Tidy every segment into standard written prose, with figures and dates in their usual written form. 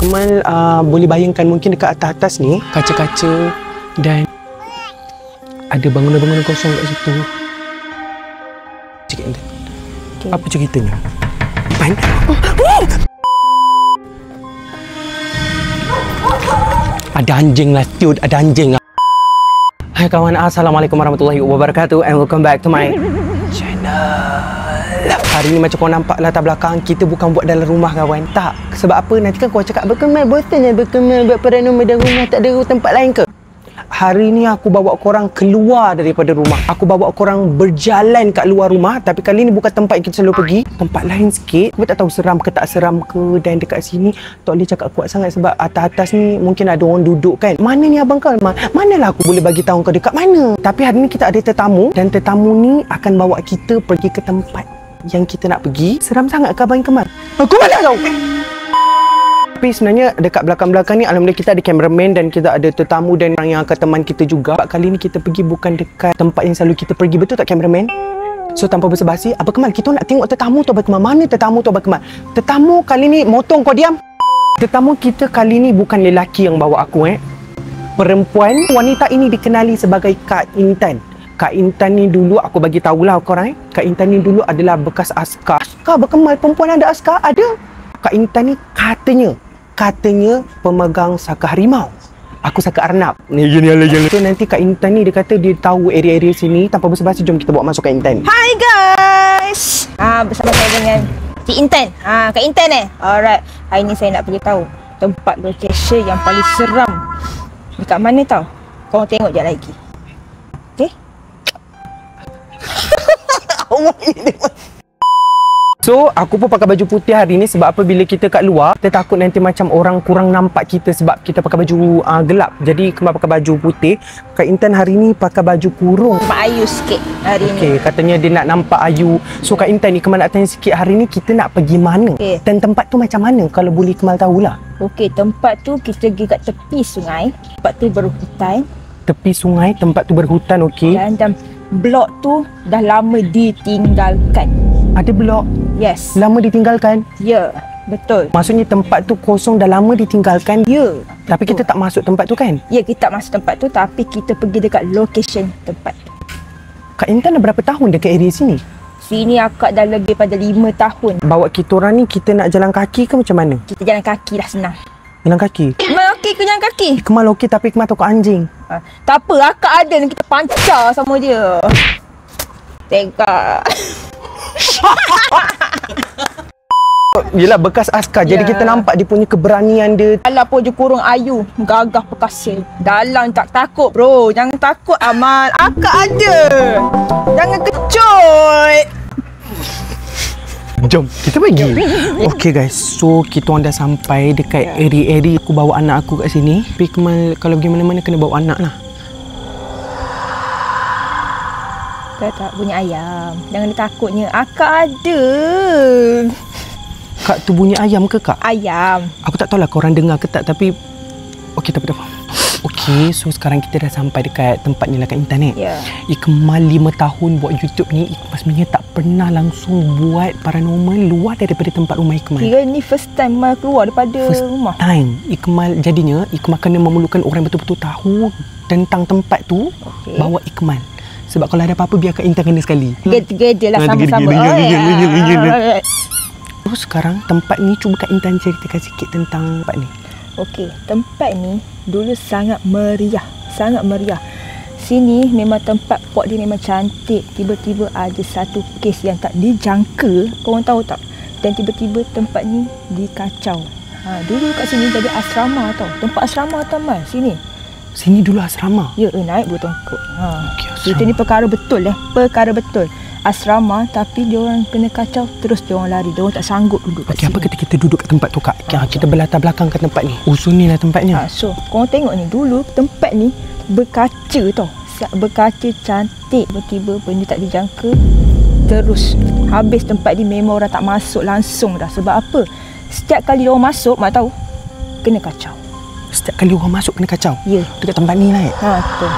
Kemal boleh bayangkan mungkin dekat atas-atas ni kaca-kaca dan ada bangunan-bangunan kosong kat situ. Cik Intan. Okay. Apa ceritanya? Pan? Ada anjing lah, Tiud. Ada anjing lah. Hai kawan, Assalamualaikum warahmatullahi wabarakatuh and welcome back to my channel. Hari ni macam kau nampak latar belakang, kita bukan buat dalam rumah kawan. Tak. Sebab apa? Nanti kan kau cakap berkemal, bosannya berkemal buat paranormal dalam rumah, tak ada tempat lain ke? Hari ni aku bawa korang keluar daripada rumah. Aku bawa korang berjalan kat luar rumah. Tapi kali ni bukan tempat yang kita selalu pergi. Tempat lain sikit. Aku tak tahu seram ke tak seram ke. Dan dekat sini tak boleh cakap kuat sangat sebab atas-atas ni mungkin ada orang duduk kan. Mana ni abang kau? Manalah aku boleh bagi tahu kau dekat mana. Tapi hari ni kita ada tetamu. Dan tetamu ni akan bawa kita pergi ke tempat yang kita nak pergi. Seram sangat ke abang Kemal? Aku mana kau? Tapi sebenarnya dekat belakang-belakang ni alhamdulillah kita ada cameraman dan kita ada tetamu dan orang yang akan teman kita juga. Kali ni kita pergi bukan dekat tempat yang selalu kita pergi, betul tak cameraman? So tanpa basa-basi, Abang Kemal, kita nak tengok tetamu tu Abang Kemal. Mana tetamu tu Abang Kemal? Tetamu kali ni, motong kau diam. Tetamu kita kali ni bukan lelaki yang bawa aku perempuan. Wanita ini dikenali sebagai Kak Intan. Kak Intan ni dulu, aku bagi tahulah korang Kak Intan ni dulu adalah bekas askar. Askar Abang Kemal, perempuan ada askar? Ada. Kak Intan ni katanya pemegang saka harimau. Aku saka arnab. Ni gini. So nanti Kak Intan ni dia kata dia tahu area-area sini. Tanpa basa-basi, jom kita bawa masuk Kak Intan. Hai guys. Bersama saya dengan Cik Intan. Kak Intan Alright. Hari ni saya nak beritahu tempat location yang paling seram. Dekat mana tau? Korang tengok je lagi. Okay? So, aku pun pakai baju putih hari ni sebab apa? Bila kita kat luar, kita takut nanti macam orang kurang nampak kita sebab kita pakai baju gelap. Jadi, Kemal pakai baju putih. Kak Intan hari ni pakai baju kurung. Nampak ayu sikit hari ni. Okay, katanya dia nak nampak ayu. So, Kak Intan ni Kemal nak tanya sikit, hari ni kita nak pergi mana? Okay. Dan tempat tu macam mana kalau boleh Kemal tahulah. Okey, tempat tu kita pergi kat tepi sungai. Tempat tu berhutan. Tepi sungai, tempat tu berhutan, okey. Dan blok tu dah lama ditinggalkan. Ada blok? Yes. Lama ditinggalkan? Ya, betul. Maksudnya tempat tu kosong dah lama ditinggalkan? Ya. Tapi kita tak masuk tempat tu kan? Ya, kita tak masuk tempat tu tapi kita pergi dekat location tempat tu. Kak Intan dah berapa tahun dekat area sini? Sini akak dah lebih pada 5 tahun. Bawa kita orang ni, kita nak jalan kaki ke macam mana? Kita jalan kaki dah senang. Jalan kaki? Kemal okey ke jalan kaki? Kemal okey tapi Kemal takut anjing. Tak apa, akak ada dan kita pancar sama dia. Tengok. Yelah bekas askar, jadi kita nampak dia punya keberanian dia. Dalam pun je kurung ayu, gagah perkasa. Dalam tak takut bro, jangan takut Amal. Akak ada. Jangan kecut. Jom, kita pergi. Okay guys, so kita orang dah sampai dekat area-area. Aku bawa anak aku kat sini. Tapi Kemal kalau pergi mana-mana kena bawa anak lah. Tak bunyi ayam. Jangan takutnya. Akak ada. Kak tu bunyi ayam ke kak? Ayam. Aku tak tahulah korang dengar ke tak tapi okey tak apa. Okey, so sekarang kita dah sampai dekat tempat ni lah Kak Intan Ya. Kemal 5 tahun buat YouTube ni, Kemal sebenarnya tak pernah langsung buat paranormal luar daripada tempat rumah Kemal. Kira ni first time Kemal keluar daripada rumah. First time. Kemal jadinya Kemal kena memerlukan orang yang betul-betul tahu tentang tempat tu. Bawa Kemal. Sebab kalau ada apa-apa biar Kak Intan kena sekali. Together lah sama-sama. So sekarang tempat ni cuba Kak Intan ceritakan sikit tentang tempat ni. Okey, tempat ni dulu sangat meriah. Sangat meriah. Sini memang tempat spot dia memang cantik. Tiba-tiba ada satu kes yang tak dijangka. Korang tahu tak? Dan tiba-tiba tempat ni dikacau. Dulu kat sini jadi asrama tau. Tempat asrama tau Mal. Sini dulu asrama? Ya, naik bertongkok. Kita ni perkara betul Perkara betul. Asrama tapi diorang kena kacau terus diorang lari. Diorang tak sanggup duduk kat sini. Apa kata kita duduk kat tempat tu kak? Kita berlatar belakang kat tempat ni. Ni lah tempatnya. So, korang tengok ni. Dulu tempat ni berkaca tau. Berkaca cantik. Tiba-tiba benda tak dijangka. Terus habis tempat ni memang orang tak masuk langsung dah. Sebab apa? Setiap kali diorang masuk, mak tahu, kena kacau. Setiap kali orang masuk kena kacau? Ya. Dekat tempat ni lah betul.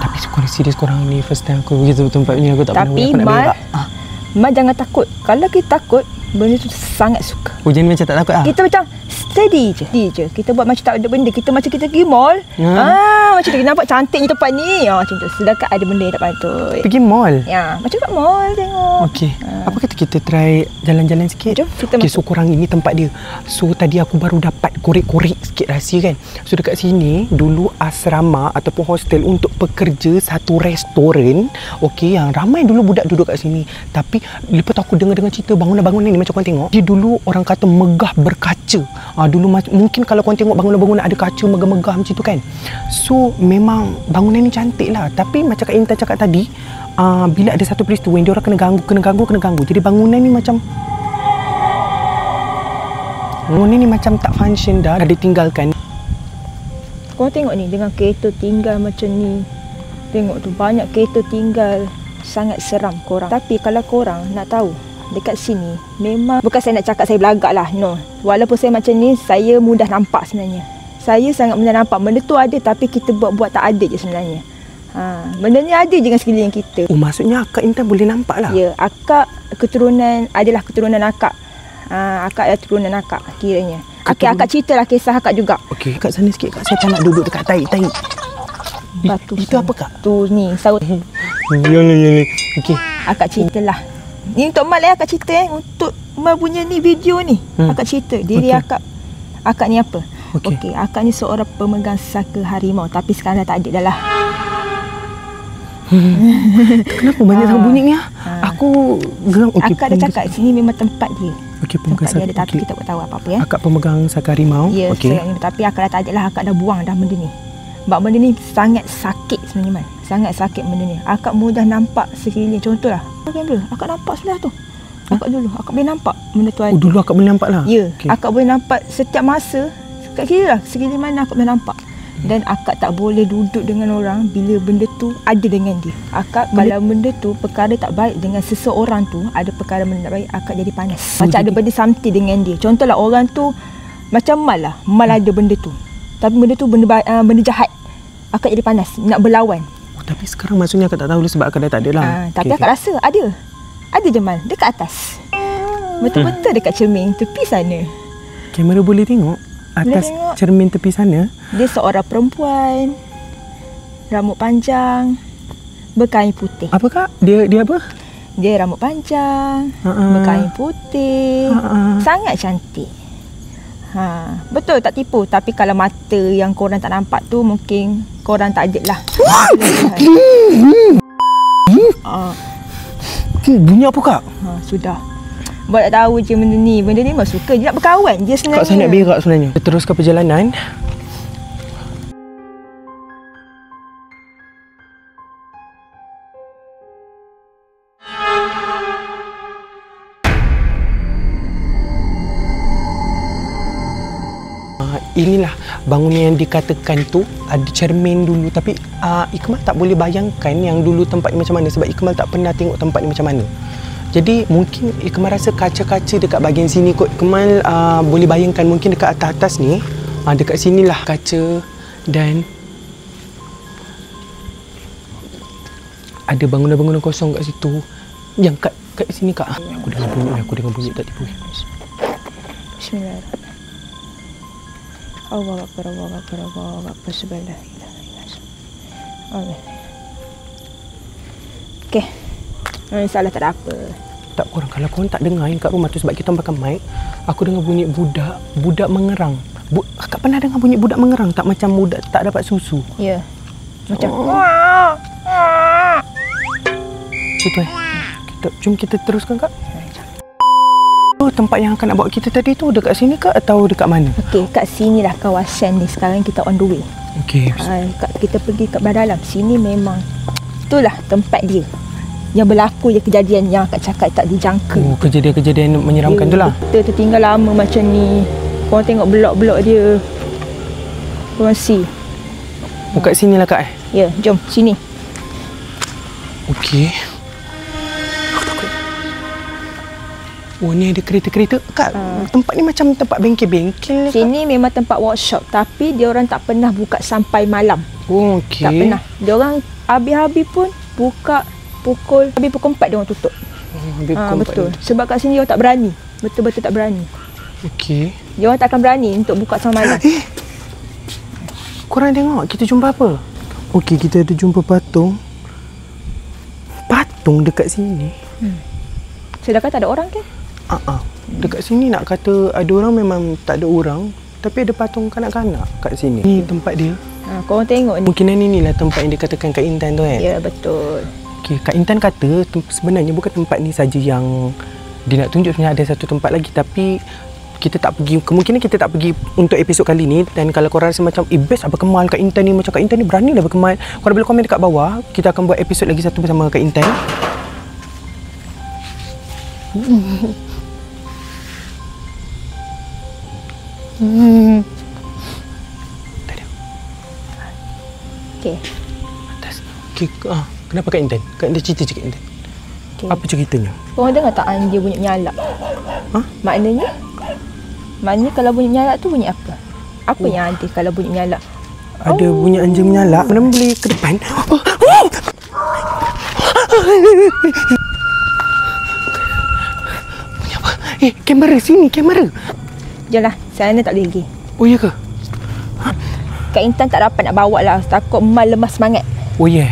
Tapi korang serius korang ni first time aku pergi tempat ni, aku tak pernah buat. Tapi Mal jangan takut. Kalau kita takut, benda tu sangat suka. Jadi macam tak takut lah? Kita macam Steady je. Kita buat macam tak ada benda. Kita macam kita pergi mall. Macam tu. Nampak cantiknya tempat ni. Macam tu. Sedangkan ada benda yang tak patut. Pergi mall? Ya, macam kat mall tengok. Okey. Apa kata kita try jalan-jalan sikit? Jom, kita Okey, so korang ini tempat dia. So tadi aku baru dapat korek-korek sikit rahsia kan. So dekat sini dulu asrama ataupun hostel untuk pekerja satu restoran. Okey, yang ramai dulu budak duduk kat sini. Tapi lepas tu aku dengar cerita bangunan-bangunan ni macam korang tengok. Dia dulu orang kata megah berkaca. Dulu mungkin kalau korang tengok bangunan-bangunan ada kaca megah-megah macam tu kan. So memang bangunan ni cantik lah. Tapi macam Kak Intan cakap tadi, bila ada satu peristiwa yang diorang kena ganggu. Jadi bangunan ni macam tak function dah ditinggalkan. Korang tengok ni dengan kereta tinggal macam ni. Tengok tu banyak kereta tinggal. Sangat seram korang. Tapi kalau korang nak tahu dekat sini memang bukan saya nak cakap saya belagak lah. No. Walaupun saya macam ni, saya mudah nampak sebenarnya. Saya sangat mudah nampak. Benda tu ada tapi kita buat tak ada je sebenarnya. Benda ni ada je dengan sekeliling kita. Maksudnya Akak Intan boleh nampak lah? Ya, akak adalah keturunan akak. Akak adalah keturunan akak kiranya. Akak ceritalah kisah akak juga. Okey, kat sana sikit Kak. Saya tak nak duduk dekat taik. Batu itu apa Kak? Tu ni, saut. Ni. Okey. Akak ceritalah. Ni untuk Mal akak cerita untuk Mal punya ni video ni. Akak cerita diri akak ni apa. Okey, akak ni seorang pemegang saka harimau tapi sekarang dah tak ada dah lah. Kenapa banyak sangat bunyi ni? Aku geram. Akak dah cakap sini memang tempat dia. Okey, pemegang saka. Tempat dia ada tapi kita tak tahu apa-apa ya. Akak pemegang saka harimau. Ya, tapi akak dah tak ada lah. Akak dah buang dah benda ni. Sebab benda ni sangat sakit sebenarnya, Man. Sangat sakit benda ni. Akak mudah nampak sekeliling. Contohlah, akak nampak sebelah tu. Akak boleh nampak benda tu ada. Dulu akak boleh nampak lah? Ya, akak boleh nampak setiap masa. Kat kiri lah, sekeliling mana akak boleh nampak. Dan akak tak boleh duduk dengan orang bila benda tu ada dengan dia. Akak kalau benda tu perkara tak baik dengan seseorang tu, ada perkara benda tak baik, akak jadi panas. Macam ada benda something dengan dia. Contohlah orang tu macam Mal lah. Mal ada benda tu. Tapi benda tu benda jahat. Akak jadi panas, nak berlawan. Tapi sekarang maksudnya akak tak tahu sebab akak dah tak ada lah. Tapi akak rasa ada. Ada je Mal, dekat atas. Betul-betul dekat cermin tepi sana. Kamera boleh tengok atas cermin tepi sana. Dia seorang perempuan, rambut panjang, berkain putih. Apa Kak? Dia apa? Dia rambut panjang, berkain putih. Sangat cantik. Betul tak tipu. Tapi kalau mata yang korang tak nampak tu, mungkin korang tak ada lah. Bunyi apa Kak? Sudah. Buat tak tahu je benda ni. Benda ni memang suka je nak berkawan je sebenarnya. Kak saya nak berak sebenarnya. Kita teruskan perjalanan. Inilah bangunan yang dikatakan tu ada cermin dulu. Tapi Ikmal tak boleh bayangkan yang dulu tempat ni macam mana sebab Ikmal tak pernah tengok tempat ni macam mana. Jadi mungkin Ikmal rasa kaca-kaca dekat bahagian sini kot. Ikmal boleh bayangkan mungkin dekat atas-atas ni, dekat sinilah kaca dan ada bangunan-bangunan kosong kat situ. Yang kat sini Kak. Aku dengar bunyi tak tipu. Bismillahirrahmanirrahim. Allah Akbar, sebelah. Okey. Salah tak ada apa. Tak korang, kalau korang tak dengar kat rumah tu sebab kita pakai mic, aku dengar bunyi budak mengerang. Akak pernah dengar bunyi budak mengerang tak, macam budak tak dapat susu? Ya. Macam situ jom kita teruskan Kak. Tempat yang akan nak bawa kita tadi tu dekat sini ke atau dekat mana? Okey, kat sinilah kawasan ni. Sekarang kita on the way. Okey. Kita pergi kat dalam. Sini memang itulah tempat dia. Yang berlaku je kejadian yang akak cakap tak dijangka. Kejadian-kejadian menyeramkan tu lah. Kita tertinggal lama macam ni. Korang tengok blok-blok dia. Korang see. Kat sini lah Kak Ya, jom sini. Okey. Ni ada kereta-kereta. Kak, tempat ni macam tempat bengkel-bengkel. Sini memang tempat workshop. Tapi diorang tak pernah buka sampai malam. Okey. Tak pernah. Diorang habis-habis pun buka pukul 4 diorang tutup. Betul. Sebab kat sini diorang tak berani. Betul-betul tak berani. Okey. Dia orang tak akan berani untuk buka sama malam. Korang tengok, kita jumpa apa? Okey, kita ada jumpa patung. Patung dekat sini. Sedangkan tak ada orang ke? Dekat sini nak kata ada orang memang tak ada orang. Tapi ada patung kanak-kanak kat sini. Ni tempat dia. Korang tengok ni. Mungkinan inilah tempat yang dikatakan Kak Intan tu kan? Ya, betul. Okay, Kak Intan kata sebenarnya bukan tempat ni saja yang dia nak tunjuk, sebenarnya ada satu tempat lagi tapi kita tak pergi, kemungkinan kita tak pergi untuk episod kali ni. Dan kalau korang rasa macam best apa Kemal Kak Intan ni, macam Kak Intan ni berani lah berkemal, korang boleh komen dekat bawah. Kita akan buat episod lagi satu bersama Kak Intan. Tadi. Okey. Atas. Okay, kenapa Kak Intan? Kak Intan cerita je Kak Intan. Okay. Apa ceritanya? Korang dengar tak dia bunyi menyalak? Maknanya kalau bunyi menyalak tu bunyi apa? Apa yang ada kalau bunyi menyalak? Ada bunyi anjing menyalak. Mana boleh ke depan? Bunyi apa? Kamera sini, kamera. Jelah, sana tak boleh pergi. Oh ya ke? Kak Intan tak dapat nak bawa lah. Takut Mal lemah semangat. Oh ya.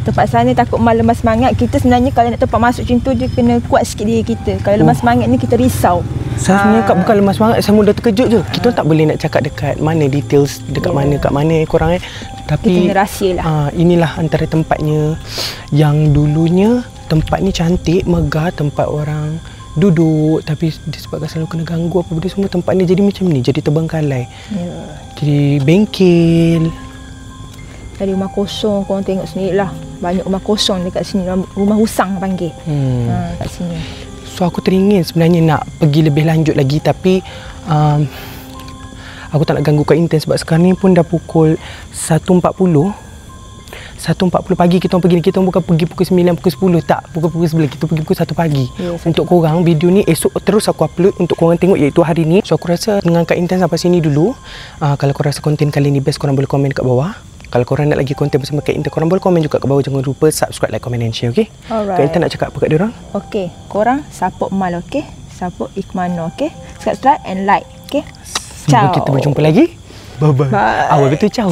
Tempat sana takut Mal lemah semangat. Kita sebenarnya kalau nak tempat masuk macam tu, dia kena kuat sikit diri kita. Kalau lemah semangat ni kita risau. Sebenarnya Kak bukan lemah semangat, saya mudah terkejut je. Kita tak boleh nak cakap dekat mana details, dekat mana kat mana korang Tapi kita rahsia lah. Inilah antara tempatnya yang dulunya tempat ni cantik, megah, tempat orang duduk, tapi disebabkan selalu kena ganggu apa benda semua, tempat ni jadi macam ni, jadi terbengkalai. Jadi bengkel. Dari rumah kosong, korang tengok sendiri lah. Banyak rumah kosong dekat sini. Rumah husang panggil. Kat sini. So aku teringin sebenarnya nak pergi lebih lanjut lagi, tapi aku tak nak ganggu Kak Intan sebab sekarang ni pun dah pukul 1.40 pagi. Kita orang pergi, kita bukan pergi pukul 9, pukul 10 tak, pukul 11, kita pergi pukul 1 pagi. Untuk korang, video ni esok terus aku upload untuk korang tengok, iaitu hari ni. So aku rasa dengan Kak Intan sampai sini dulu. Kalau korang rasa konten kali ni best, korang boleh komen kat bawah. Kalau korang nak lagi konten bersama Kak Intan, korang boleh komen juga kat bawah. Jangan lupa subscribe, like, comment and share, okey? Alright. Kak Intan nak cakap apa kat diorang? Okey, korang support Mal, okey? Support Ikmano, okey? Subscribe and like, okey? Ciao. Kita berjumpa lagi. Bye-bye. Bye. Awal betul ciao.